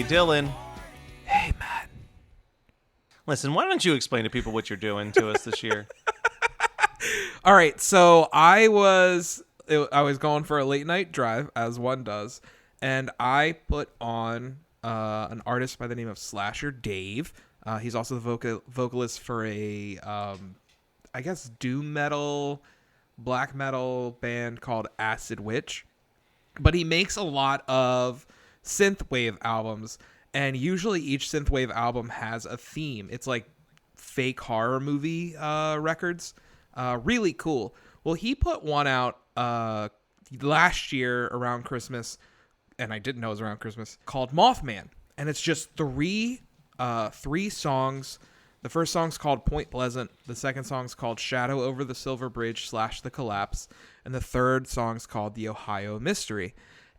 Dylan. Hey, Matt. Listen, why don't you explain to people what you're doing to us this year? All right, so I was going for a late night drive, as one does, and I put on an artist by the name of Slasher Dave. He's also the vocalist for a, I guess, doom metal, black metal band called Acid Witch. But he makes a lot of synthwave albums, and usually each synthwave album has a theme. It's like fake horror movie records. Really cool. Well, he put one out last year around Christmas, and I didn't know it was around Christmas, called Mothman. And it's just three songs. The first song's called Point Pleasant. The second song's called Shadow Over the Silver Bridge / The Collapse. And the third song's called The Ohio Mystery.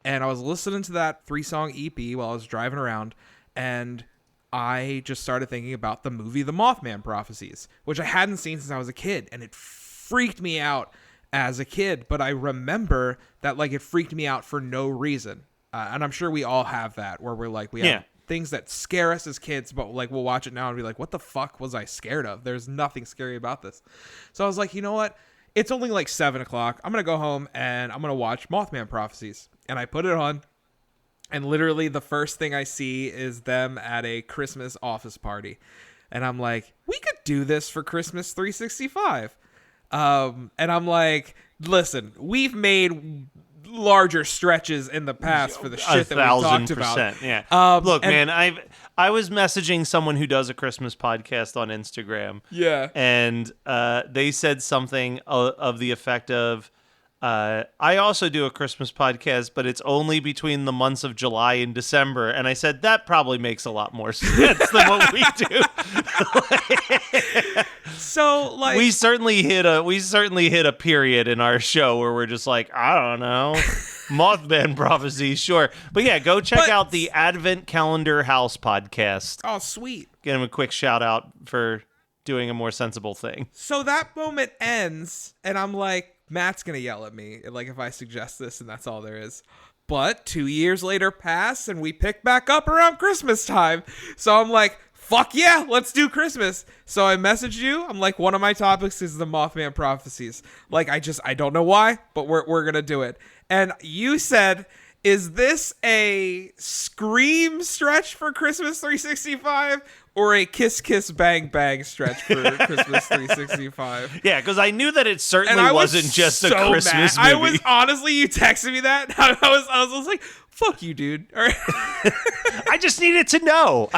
And I was listening to that 3-song EP while I was driving around, and I just started thinking about the movie The Mothman Prophecies, which I hadn't seen since I was a kid, and it freaked me out as a kid. But I remember that, like, it freaked me out for no reason. And I'm sure we all have that, where we're like, we have things that scare us as kids, but like we'll watch it now and be like, what the fuck was I scared of? There's nothing scary about this. So I was like, you know what? It's only like 7 o'clock. I'm going to go home and I'm going to watch Mothman Prophecies. And I put it on, and literally the first thing I see is them at a Christmas office party. And I'm like, we could do this for Christmas 365. And I'm like, listen, we've made larger stretches in the past for the shit that we talked about. Yeah. Look, man, I was messaging someone who does a Christmas podcast on Instagram. Yeah. And they said something of the effect of, I also do a Christmas podcast, but it's only between the months of July and December. And I said, that probably makes a lot more sense than what we do. So, like, we certainly hit a period in our show where we're just like, I don't know, Mothman Prophecies, sure. But yeah, go check out the Advent Calendar House podcast. Oh, sweet. Give him a quick shout out for doing a more sensible thing. So that moment ends, and I'm like, Matt's going to yell at me, like, if I suggest this, and that's all there is. But 2 years later pass, and we pick back up around Christmas time. So I'm like, fuck yeah, let's do Christmas. So I messaged you. I'm like, one of my topics is the Mothman Prophecies. Like, I don't know why, but we're going to do it. And you said, is this a Scream stretch for Christmas 365 or a Kiss Kiss Bang Bang stretch for Christmas 365? Yeah, because I knew that it certainly wasn't just a Christmas movie. I was, honestly, you texted me that. I was like, fuck you, dude. All right. I just needed to know.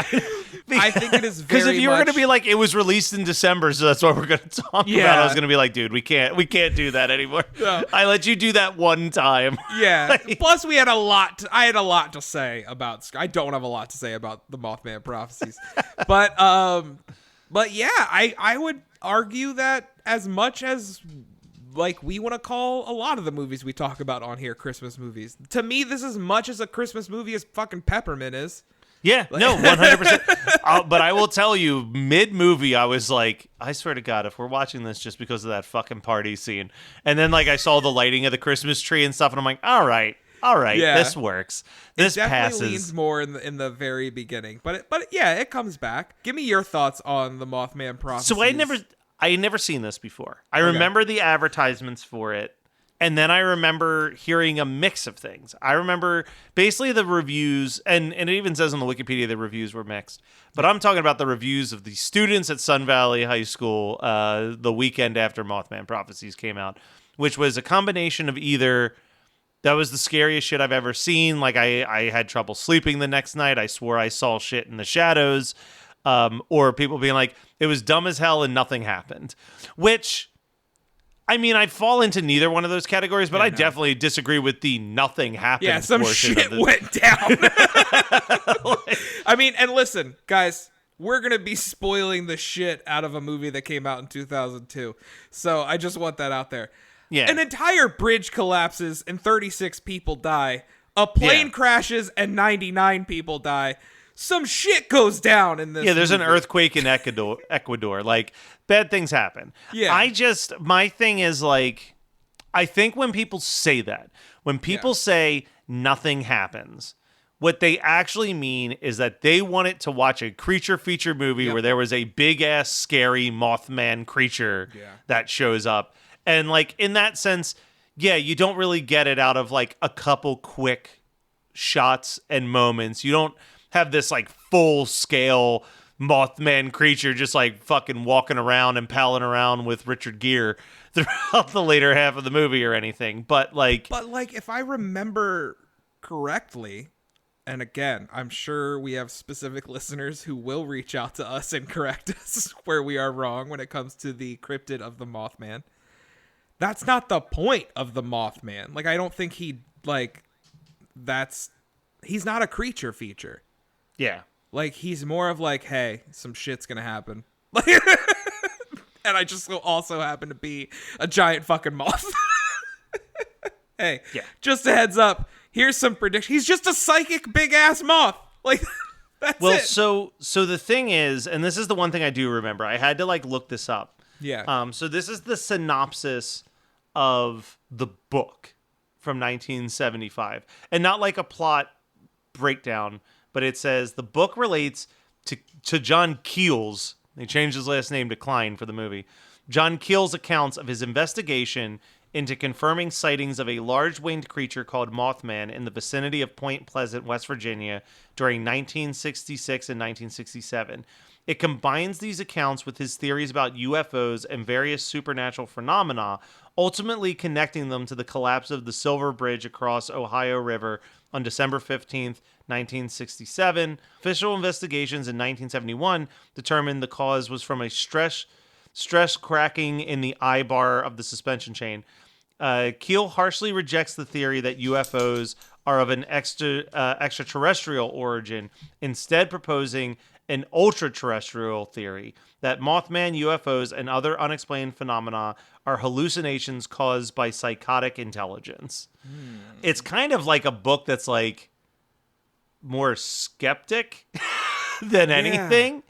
I think it is very because if you were going to be like, it was released in December, so that's what we're going to talk about. I was going to be like, dude, we can't do that anymore. No. I let you do that one time. Yeah. Plus, I had a lot to say about. I don't have a lot to say about the Mothman Prophecies, but yeah, I would argue that as much as, like, we want to call a lot of the movies we talk about on here Christmas movies, to me, this is as much as a Christmas movie as fucking Peppermint is. Yeah, no, 100%. But I will tell you, mid-movie, I was like, I swear to God, if we're watching this just because of that fucking party scene. And then, like, I saw the lighting of the Christmas tree and stuff, and I'm like, all right, yeah, this works. This it definitely passes. Leans more in the very beginning. But yeah, it comes back. Give me your thoughts on the Mothman Prophecies. So I had never seen this before. I remember the advertisements for it. And then I remember hearing a mix of things. I remember basically the reviews, and it even says on the Wikipedia the reviews were mixed. But I'm talking about the reviews of the students at Sun Valley High School the weekend after Mothman Prophecies came out, which was a combination of either that was the scariest shit I've ever seen, like I had trouble sleeping the next night, I swore I saw shit in the shadows, or people being like, it was dumb as hell and nothing happened, which... I mean, I fall into neither one of those categories, but I definitely disagree with the nothing happened. Yeah, some shit went down. I mean, and listen, guys, we're going to be spoiling the shit out of a movie that came out in 2002. So I just want that out there. Yeah. An entire bridge collapses and 36 people die. A plane crashes and 99 people die. Some shit goes down in this. Yeah, there's movie. an earthquake in Ecuador. Like, bad things happen. Yeah. My thing is, like, I think when people say that, when people say nothing happens, What they actually mean is that they wanted to watch a creature feature movie where there was a big ass scary Mothman creature that shows up. And like in that sense, yeah, you don't really get it out of like a couple quick shots and moments. You don't have this like full scale Mothman creature just like fucking walking around and palling around with Richard Gere throughout the later half of the movie or anything. But like if I remember correctly, and again, I'm sure we have specific listeners who will reach out to us and correct us where we are wrong when it comes to the cryptid of the Mothman. That's not the point of the Mothman. Like, I don't think he's not a creature feature. Yeah. Like, he's more of like, hey, some shit's gonna happen. And I just also happen to be a giant fucking moth. Hey, just a heads up. Here's some prediction. He's just a psychic big ass moth. Like, that's it. So the thing is, and this is the one thing I do remember. I had to like look this up. Yeah. So this is the synopsis of the book from 1975, and not like a plot breakdown, but it says the book relates to John Keel's. They changed his last name to Klein for the movie. John Keel's accounts of his investigation into confirming sightings of a large winged creature called Mothman in the vicinity of Point Pleasant, West Virginia during 1966 and 1967. It combines these accounts with his theories about UFOs and various supernatural phenomena, ultimately connecting them to the collapse of the Silver Bridge across Ohio River on December 15th, 1967. Official investigations in 1971 determined the cause was from a stress cracking in the eye bar of the suspension chain. Keel harshly rejects the theory that UFOs are of an extraterrestrial origin, instead proposing an ultra-terrestrial theory that Mothman, UFOs, and other unexplained phenomena are hallucinations caused by psychotic intelligence. It's kind of like a book that's like more skeptic than anything.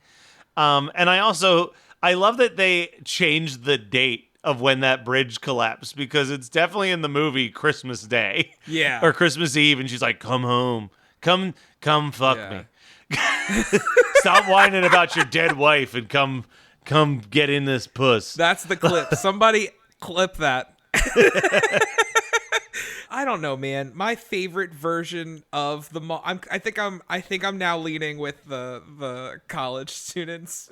And I love that they changed the date of when that bridge collapsed, because it's definitely in the movie Christmas Day. Yeah. Or Christmas Eve, and she's like, come home. Come fuck me. Stop whining about your dead wife and come get in this puss. That's the clip. Somebody clip that. I don't know, man. My favorite version of the I think I'm now leaning with the college students.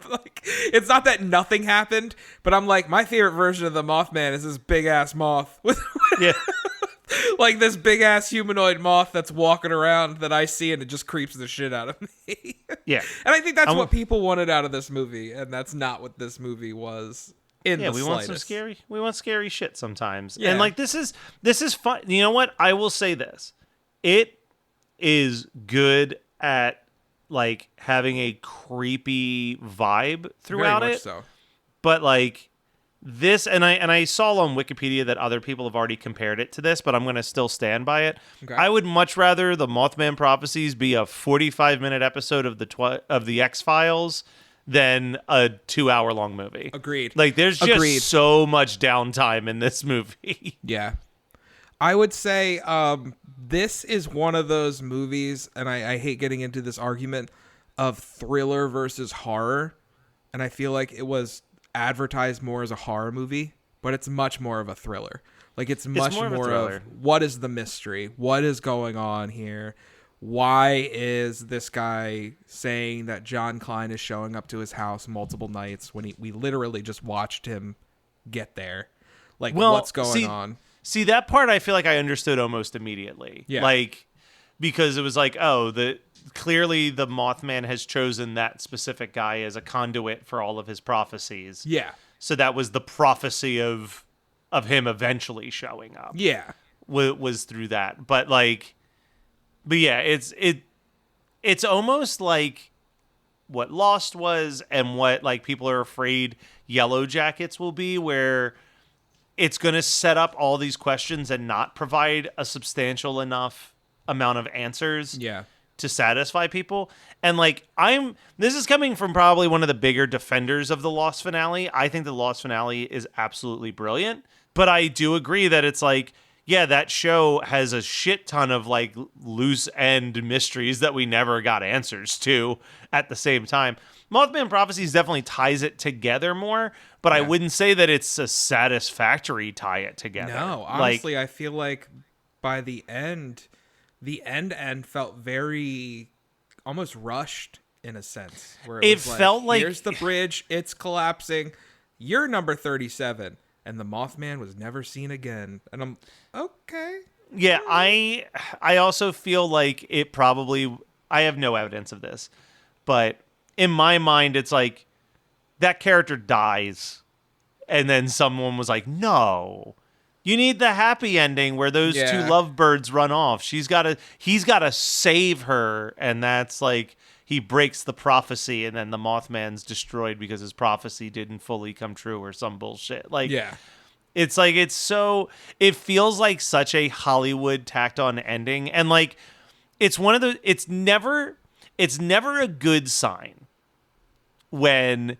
Like, it's not that nothing happened, but I'm like, my favorite version of the Mothman is this big ass moth with like this big ass humanoid moth that's walking around that I see, and it just creeps the shit out of me. Yeah. And I think that's what people wanted out of this movie, and that's not what this movie was. We want scary shit sometimes. Yeah. And like this is fun. You know what? I will say this. It is good at like having a creepy vibe throughout Very much it. so. But like this, and I saw on Wikipedia that other people have already compared it to this, but I'm going to still stand by it. Okay. I would much rather the Mothman Prophecies be a 45-minute episode of the X-Files than a 2-hour-long movie. Agreed. Like, there's just so much downtime in this movie. Yeah. I would say this is one of those movies, and I hate getting into this argument of thriller versus horror, and I feel like it was advertised more as a horror movie, but it's much more of a thriller. Like, it's much more of what is the mystery? What is going on here? Why is this guy saying that John Klein is showing up to his house multiple nights when we literally just watched him get there? Like, what's going on? See, that part I feel like I understood almost immediately. Yeah. Like, because it was like, clearly the Mothman has chosen that specific guy as a conduit for all of his prophecies. Yeah. So that was the prophecy of him eventually showing up. Yeah. Was through that. But yeah, it's almost like what Lost was and what like people are afraid Yellow Jackets will be, where it's going to set up all these questions and not provide a substantial enough amount of answers to satisfy people. And like, this is coming from probably one of the bigger defenders of the Lost finale. I think the Lost finale is absolutely brilliant, but I do agree that it's like, yeah, that show has a shit ton of like loose end mysteries that we never got answers to at the same time. Mothman Prophecies definitely ties it together more, but I wouldn't say that it's a satisfactory tie it together. No, honestly, I feel like by the end felt very almost rushed in a sense, where it was felt like here's the bridge, it's collapsing, you're number 37, and the Mothman was never seen again. And I'm okay. Yeah, I also feel like it probably, I have no evidence of this, but in my mind it's like that character dies and then someone was like, "No. You need the happy ending where those two lovebirds run off. He's got to save her," and that's like he breaks the prophecy and then the Mothman's destroyed because his prophecy didn't fully come true or some bullshit. Like it's like it feels like such a Hollywood tacked on ending, and like it's never a good sign when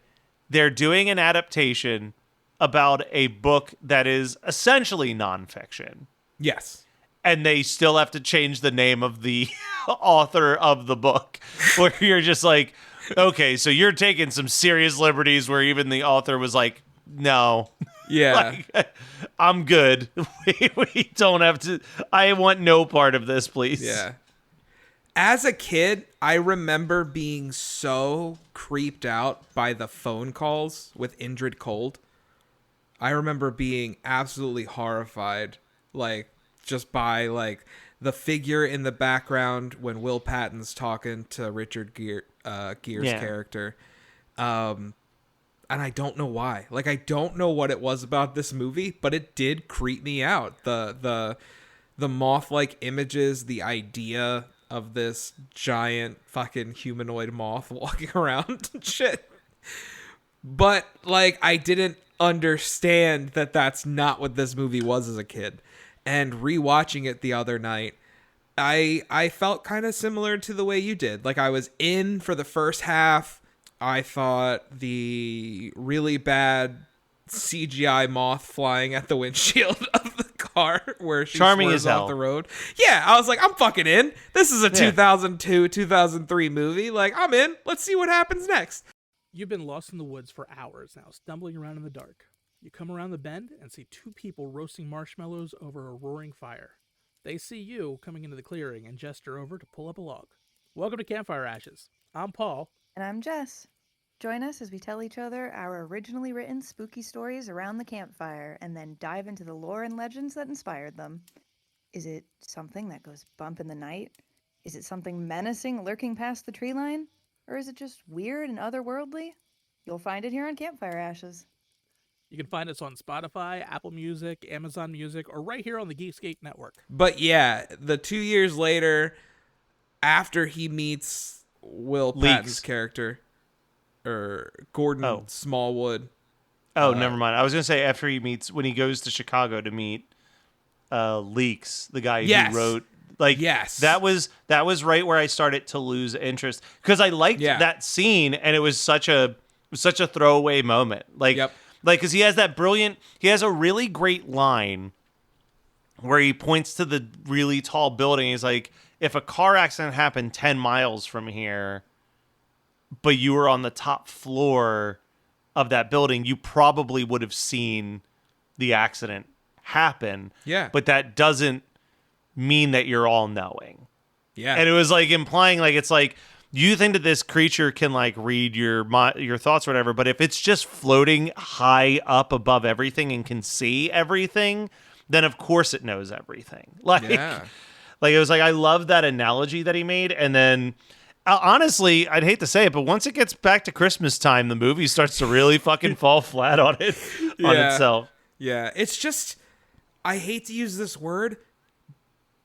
they're doing an adaptation about a book that is essentially nonfiction. Yes. And they still have to change the name of the author of the book, where you're just like, okay, so you're taking some serious liberties where even the author was like, no. Yeah. Like, I'm good. We don't have to. I want no part of this, please. Yeah. As a kid, I remember being so creeped out by the phone calls with Indrid Cold. I remember being absolutely horrified, like, just by, like, the figure in the background when Will Patton's talking to Richard Gere's character. And I don't know why. Like, I don't know what it was about this movie, but it did creep me out. The moth-like images, the idea of this giant fucking humanoid moth walking around and shit. But, like, I didn't understand that that's not what this movie was as a kid. And rewatching it the other night, I felt kind of similar to the way you did. Like, I was in for the first half. I thought the really bad CGI moth flying at the windshield of the car where she Charming swerves as hell. off the road. Yeah, I was like, I'm fucking in. This is a 2002, 2003 movie. Like, I'm in. Let's see what happens next. You've been lost in the woods for hours now, stumbling around in the dark. You come around the bend and see two people roasting marshmallows over a roaring fire. They see you coming into the clearing and gesture over to pull up a log. Welcome to Campfire Ashes. I'm Paul. And I'm Jess. Join us as we tell each other our originally written spooky stories around the campfire and then dive into the lore and legends that inspired them. Is it something that goes bump in the night? Is it something menacing lurking past the tree line? Or is it just weird and otherworldly? You'll find it here on Campfire Ashes. You can find us on Spotify, Apple Music, Amazon Music, or right here on the Geekscape Network. But yeah, the 2 years later, after he meets Will Patton's character, or Gordon Smallwood. Oh, never mind. I was going to say after when he goes to Chicago to meet Leaks, the guy who wrote, like, that was right where I started to lose interest, because I liked that scene and it was such a throwaway moment. Like, because he has a really great line where he points to the really tall building. He's like, if a car accident happened 10 miles from here, but you were on the top floor of that building, you probably would have seen the accident happen. Yeah. But that doesn't mean that you're all knowing. Yeah. And it was like implying, like, it's like, you think that this creature can like read your thoughts or whatever, but if it's just floating high up above everything and can see everything, then of course it knows everything. Like, like, it was like, I love that analogy that he made. And then honestly, I'd hate to say it, but once it gets back to Christmas time, the movie starts to really fucking fall flat on itself. Yeah. It's just, I hate to use this word,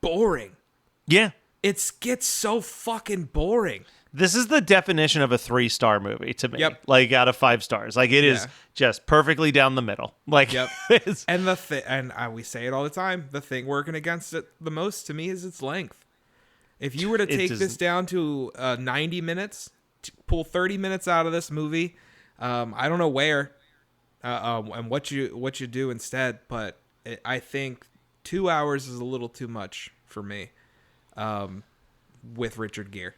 boring. Yeah. It gets so fucking boring. This is the definition of a 3-star movie to me. Yep. Like, out of 5 stars. Like, it is just perfectly down the middle. Like, and we say it all the time. The thing working against it the most to me is its length. If you were to take this down to 90 minutes, pull 30 minutes out of this movie, I don't know where and what you do instead, but I think 2 hours is a little too much for me. With Richard Gere.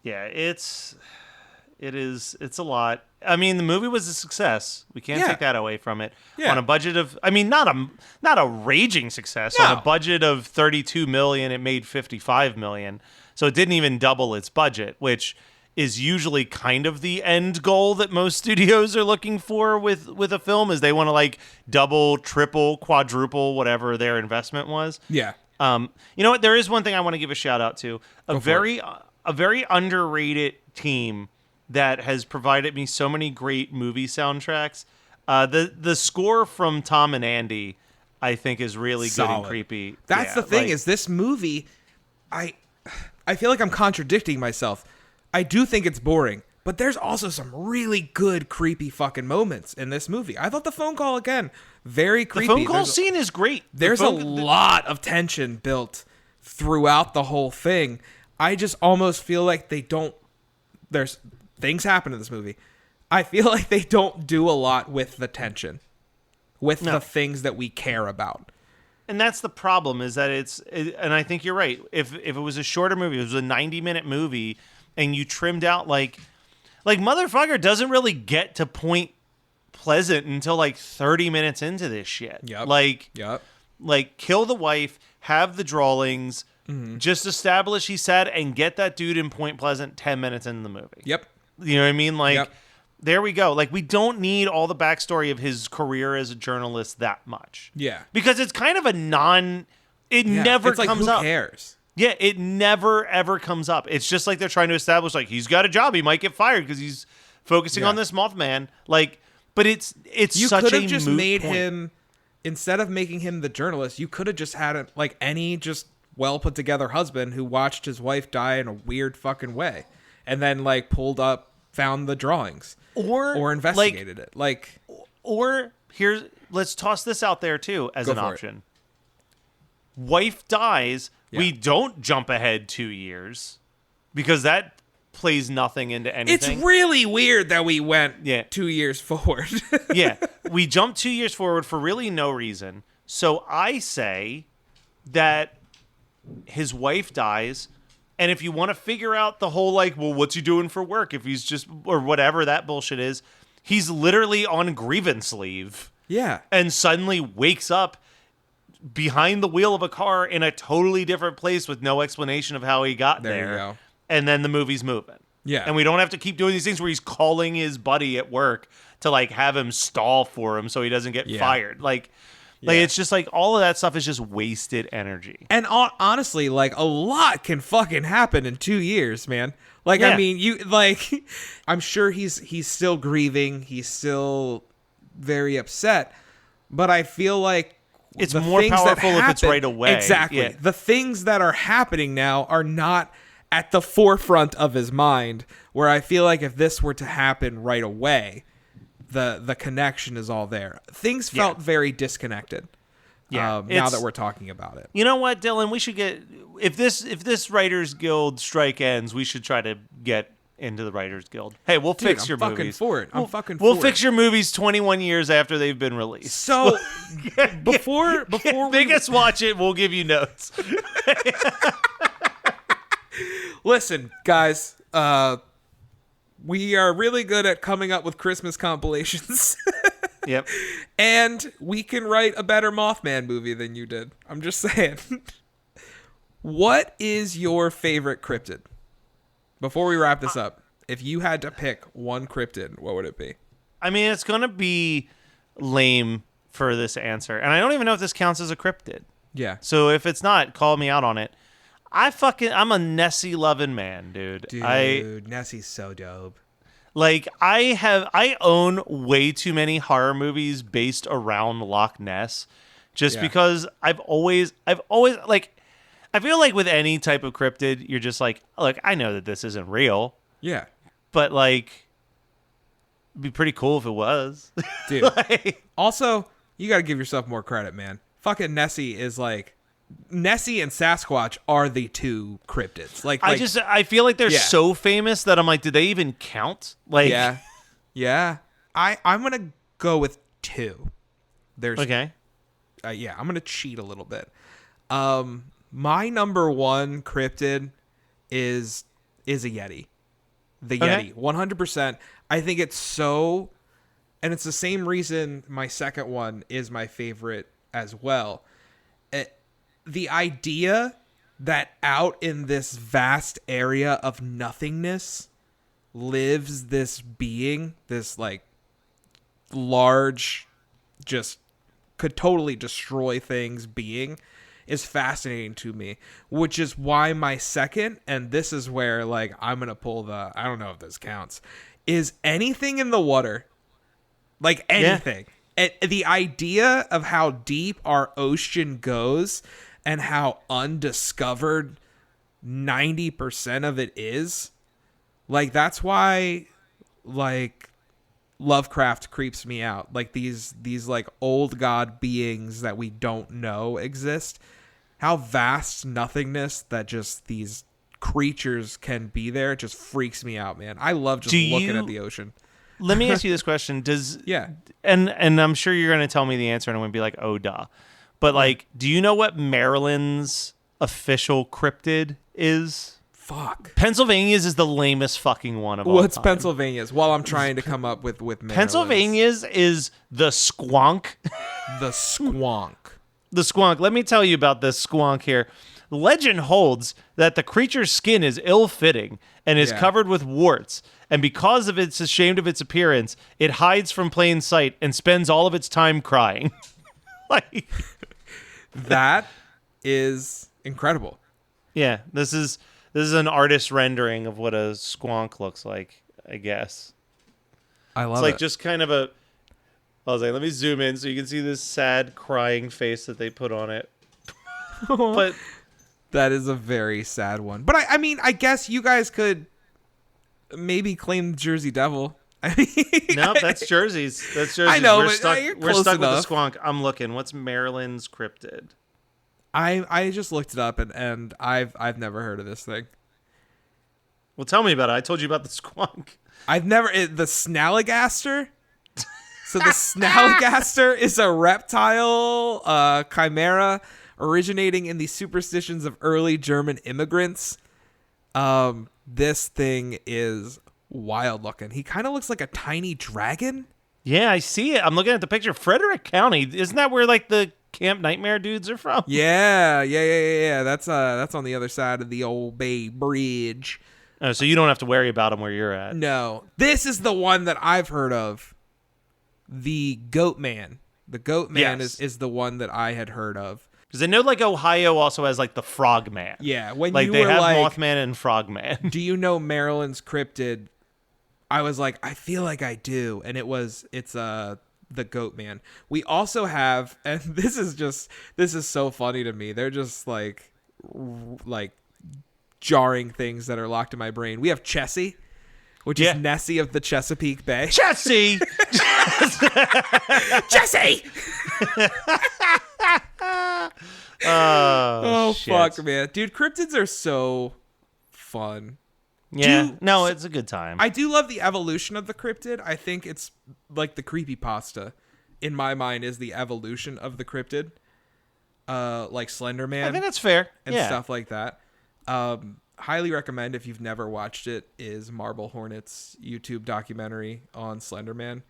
Yeah, it's a lot. I mean, the movie was a success. We can't take that away from it. Yeah. On a budget of, I mean, not a raging success. No. On a budget of 32 million, it made 55 million. So it didn't even double its budget, which is usually kind of the end goal that most studios are looking for with a film, is they want to like double, triple, quadruple whatever their investment was. Yeah. You know what? There is one thing I want to give a shout out to. A very underrated team that has provided me so many great movie soundtracks. The score from Tom and Andy, I think, is really good and creepy. That's the thing, is this movie, I feel like I'm contradicting myself. I do think it's boring, but there's also some really good creepy fucking moments in this movie. I thought the phone call, again, very creepy. The phone call scene is great. There's a lot of tension built throughout the whole thing. I just almost feel like there's things happen in this movie. I feel like they don't do a lot with the tension, with the things that we care about. And that's the problem, is that and I think you're right. If it was a shorter movie, it was a 90-minute movie, and you trimmed out like motherfucker doesn't really get to Point Pleasant until like 30 minutes into this shit. Yep. Like kill the wife, have the drawlings, just establish he's sad, and get that dude in Point Pleasant 10 minutes into the movie. Yep. You know what I mean? Like, there we go. Like, we don't need all the backstory of his career as a journalist that much. Yeah. Because it's kind of a it never it's like, comes who up. cares? Yeah, it never, ever comes up. It's just like they're trying to establish, like, he's got a job. He might get fired because he's focusing on this Mothman. Like, but it's you such could a have just moot made point. him, instead of making him the journalist, you could have just had like any just well put together husband who watched his wife die in a weird fucking way, and then like pulled up, found the drawings, or investigated it. Like, or let's toss this out there too as an option. Wife dies. Yeah. We don't jump ahead 2 years because that plays nothing into anything. It's really weird that we went 2 years forward. Yeah, we jumped 2 years forward for really no reason. So I say that his wife dies, and if you want to figure out the whole like, well, what's he doing for work? If he's just, or whatever that bullshit is, he's literally on grievance leave. Yeah. And suddenly wakes up behind the wheel of a car in a totally different place with no explanation of how he got there. There you go. And then the movie's moving. Yeah. And we don't have to keep doing these things where he's calling his buddy at work to like have him stall for him so he doesn't get fired. Like it's just like all of that stuff is just wasted energy. And honestly, like a lot can fucking happen in 2 years, man. Like, I mean, you like, I'm sure he's still grieving. He's still very upset, but I feel like it's more powerful if it's right away. Exactly. Yeah. The things that are happening now are not at the forefront of his mind, where I feel like if this were to happen right away, the connection is all there. Things felt very disconnected. Yeah. Now that we're talking about it. You know what, Dylan? We should get, if this Writers Guild strike ends, we should try to get into the Writers Guild. Hey, we'll fix your movies. We'll fix your movies 21 years after they've been released. So before make us watch it, we'll give you notes. Listen, guys, we are really good at coming up with Christmas compilations. Yep. And we can write a better Mothman movie than you did. I'm just saying. What is your favorite cryptid? Before we wrap this up, if you had to pick one cryptid, what would it be? I mean, it's going to be lame for this answer. And I don't even know if this counts as a cryptid. Yeah. So if it's not, call me out on it. I'm a Nessie loving man, dude. Dude, Nessie's so dope. Like, I own way too many horror movies based around Loch Ness just because I've always like, I feel like with any type of cryptid, you're just like, look, I know that this isn't real. Yeah. But like, it'd be pretty cool if it was. Dude. Also, you got to give yourself more credit, man. Fucking Nessie is like, Nessie and Sasquatch are the two cryptids. I feel like they're so famous that I'm like, did they even count? Like, yeah. I'm gonna go with two. There's I'm gonna cheat a little bit. My number one cryptid is a Yeti. The Okay. Yeti, 100%. I think it's so, and it's the same reason my second one is my favorite as well. The idea that out in this vast area of nothingness lives this being, this like large, just could totally destroy things being, is fascinating to me, which is why my second, and this is where like I'm gonna pull the, I don't know if this counts, is anything in the water, like anything. And the idea of how deep our ocean goes and how undiscovered 90% of it is, like that's why like Lovecraft creeps me out. Like these like old god beings that we don't know exist. How vast nothingness that just these creatures can be there just freaks me out, man. I love just looking at the ocean. Let me ask you this question. Does Yeah. and I'm sure you're going to tell me the answer and I'm going to be like, "Oh, duh." But like, do you know what Maryland's official cryptid is? Fuck. Pennsylvania's is the lamest fucking one of all What's time. Pennsylvania's? While I'm trying to come up with Maryland's. Pennsylvania's is the squonk. The squonk. The squonk. Let me tell you about this squonk here. Legend holds that the creature's skin is ill-fitting and is Yeah. covered with warts, and because of it's ashamed of its appearance, it hides from plain sight and spends all of its time crying. Like, That is incredible. yeah, this is an artist rendering of what a squonk looks like, I guess. I love It's like it. just kind of a. I was like, let me zoom in so you can see this sad crying face that they put on it. But That is a very sad one. But I mean, I guess you guys could maybe claim the Jersey Devil. I mean, no, that's Jersey's. That's Jersey's. I know, we're but stuck. you're We're close stuck enough. with the squonk. I'm looking. What's Maryland's cryptid? I just looked it up and I've never heard of this thing. Well, tell me about it. I told you about the squonk. I've never the Snallygaster. So the Snallygaster is a reptile chimera originating in the superstitions of early German immigrants. This thing is wild looking. He kind of looks like a tiny dragon. Yeah, I see it. I'm looking at the picture. Frederick County. Isn't that where like the Camp Nightmare dudes are from? Yeah. That's on the other side of the old Bay Bridge. Oh, so you don't have to worry about them where you're at. No, this is the one that I've heard of. The Goat Man. The Goat Man Yes. is the one that I had heard of. Because I know like Ohio also has like the Frogman. Yeah, when Like you they were have like, Mothman and Frogman. do you know Maryland's cryptid? I was like, I feel like I do, and it's the Goat Man. We also have, and this is so funny to me. They're just like jarring things that are locked in my brain. We have Chessie, which is Nessie of the Chesapeake Bay. Jesse! Jesse! Oh shit. fuck, man, dude, cryptids are so fun. Yeah. No, it's a good time. I do love the evolution of the cryptid. I think it's like the creepypasta, in my mind, is the evolution of the cryptid. Like Slender Man. I think that's fair. And yeah. stuff like that. Highly recommend, if you've never watched it, is Marble Hornet's YouTube documentary on Slender Man.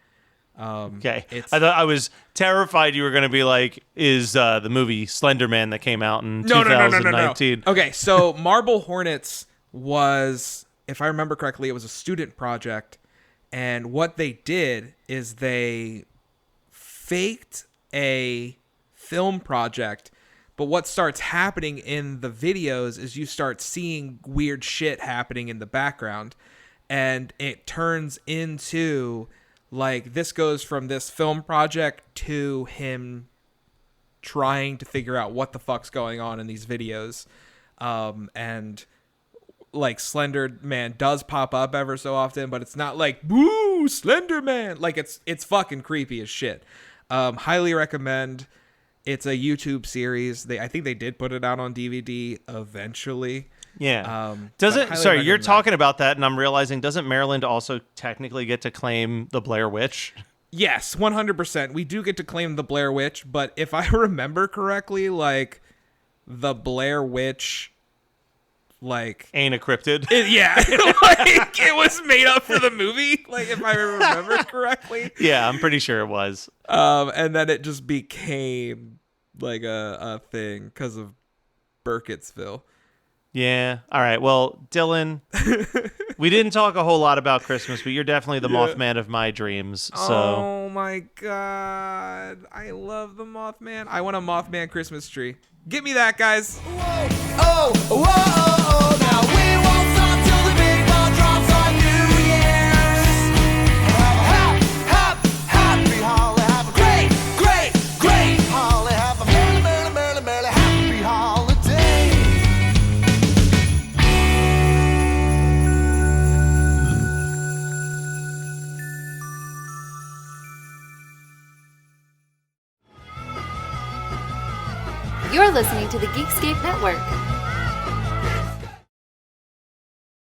Okay. It's, I thought I was terrified you were going to be like, is the movie Slender Man that came out in no. 2019. Okay, so Marble Hornets was, if I remember correctly, it was a student project. And what they did is they faked a film project. But what starts happening in the videos is you start seeing weird shit happening in the background. And it turns into, like, this goes from this film project to him trying to figure out what the fuck's going on in these videos. And, like, Slender Man does pop up ever so often, but it's not like, boo, Slender Man. Like, it's fucking creepy as shit. Highly recommend. It's a YouTube series. I think they did put it out on DVD eventually. Yeah. But Sorry, highly you're recommend that. talking about that, and I'm realizing, doesn't Maryland also technically get to claim the Blair Witch? Yes, 100%. We do get to claim the Blair Witch, but if I remember correctly, like the Blair Witch, like Ain't a cryptid. like it was made up for the movie. Like if I remember correctly. Yeah, I'm pretty sure it was. And then it just became like a thing because of Burkittsville. Yeah. All right. Well, Dylan, we didn't talk a whole lot about Christmas, but you're definitely the Mothman of my dreams. So. Oh my god. I love the Mothman. I want a Mothman Christmas tree. Get me that, guys. Now we won't stop till the big ball drops on New Year's. Happy holly, have a great holly, have a merry happy holiday. You're listening to the Geekscape Network.